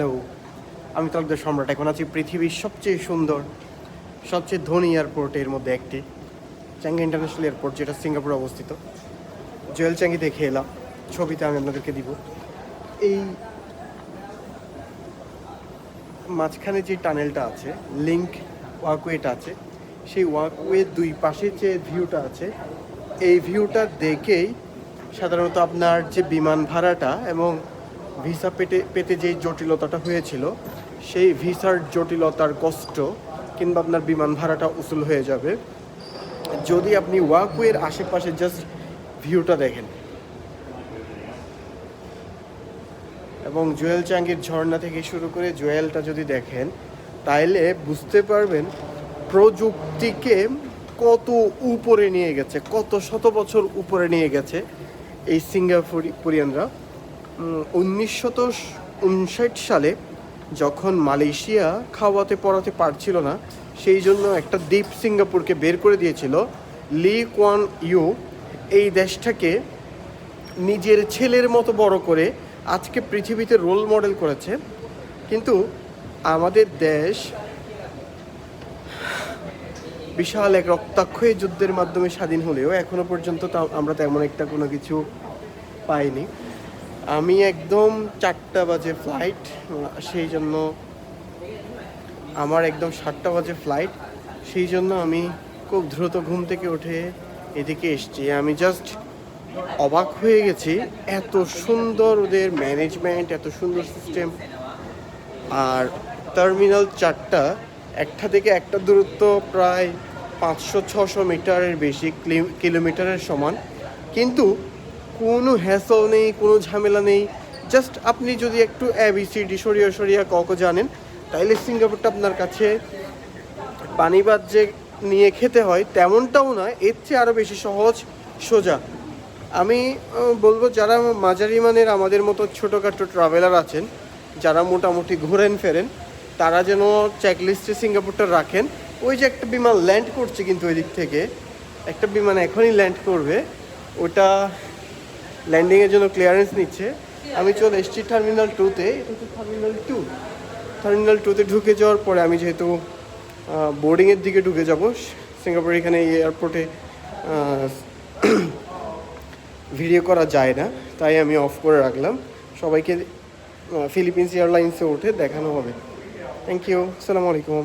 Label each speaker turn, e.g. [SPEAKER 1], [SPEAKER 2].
[SPEAKER 1] Hello, আমি তালুকদার সম্রাট। এখন আছি পৃথিবীর সবচেয়ে সুন্দর, সবচেয়ে ধনী এয়ারপোর্টের মধ্যে একটি, চাঙ্গি ইন্টারন্যাশনাল এয়ারপোর্ট, যেটা সিঙ্গাপুরে অবস্থিত। জুয়েল চাঙ্গি দেখে এলাম, ছবিতে আমি আপনাদেরকে দিব। এই মাঝখানে যে টানেলটা আছে, লিঙ্ক ওয়াকওয়েটা আছে, সেই ওয়াকওয়ের দুই পাশে যে ভিউটা আছে, এই ভিউটা দেখেই সাধারণত আপনার যে বিমান ভাড়াটা এবং ভিসা পেতে যেই জটিলতাটা হয়েছিল, সেই ভিসার জটিলতার কষ্ট কিংবা আপনার বিমান ভাড়াটা উসুল হয়ে যাবে যদি আপনি ওয়াকওয়ের আশেপাশে জাস্ট ভিউটা দেখেন। এবং জুয়েল চাঙ্গির ঝর্ণা থেকে শুরু করে জুয়েলটা যদি দেখেন, তাইলে বুঝতে পারবেন প্রযুক্তিকে কত উপরে নিয়ে গেছে, কত শত বছর উপরে নিয়ে গেছে এই সিঙ্গাপুরিয়ানরা। 1959 সালে যখন মালয়েশিয়া খাওয়াতে পড়াতে পারছিল না, সেই জন্য একটা দ্বীপ সিঙ্গাপুরকে বের করে দিয়েছিল লি কোয়ান ইউ। এই দেশটাকে নিজের ছেলের মতো বড় করে আজকে পৃথিবীতে রোল মডেল করেছে। কিন্তু আমাদের দেশ বিশাল এক রক্তাক্ষয়ী যুদ্ধের মাধ্যমে স্বাধীন হলেও এখনো পর্যন্ত আমরা তেমন একটা কোনো কিছু পাইনি। আমি একদম 4টা বাজে ফ্লাইট, সেই জন্য আমার একদম 7টা বাজে ফ্লাইট, সেই জন্য আমি খুব দ্রুত ঘুম থেকে উঠে এদিকে এসছি। আমি জাস্ট অবাক হয়ে গেছি, এত সুন্দর ওদের ম্যানেজমেন্ট, এত সুন্দর সিস্টেম। আর টার্মিনাল 4টা, একটা থেকে একটা দূরত্ব প্রায় 500-600 মিটারের বেশি, কিলোমিটারের সমান। কিন্তু কোনো হ্যাসল নেই, কোনো ঝামেলা নেই। জাস্ট আপনি যদি একটু ABCD সরিয়া সরিয়া ক জানেন, তাইলে সিঙ্গাপুরটা আপনার কাছে পানিবাদ যে নিয়ে খেতে হয় তেমনটাও নয়, এর চেয়ে আরও বেশি সহজ সোজা। আমি বলবো যারা মাঝারি মানের আমাদের মতো ছোটোখাটো ট্রাভেলার আছেন, যারা মোটামুটি ঘোরেন ফেরেন, তারা যেন চেকলিস্টে সিঙ্গাপুরটা রাখেন। ওই যে একটা বিমান ল্যান্ড করছে, কিন্তু ওই দিক থেকে একটা বিমান এখনই ল্যান্ড করবে, ওটা ল্যান্ডিংয়ের জন্য ক্লিয়ারেন্স নিচ্ছে। আমি চলে এসেছি টার্মিনাল 2-তে। এটা হচ্ছে টার্মিনাল 2-তে ঢুকে যাওয়ার পরে আমি যেহেতু বোর্ডিংয়ের দিকে ঢুকে যাব, সিঙ্গাপুর এখানে এয়ারপোর্টে ভিডিও করা যায় না, তাই আমি অফ করে রাখলাম। সবাইকে ফিলিপিন্স এয়ারলাইন্সে উঠে দেখানো হবে। থ্যাংক ইউ, আসসালামু আলাইকুম।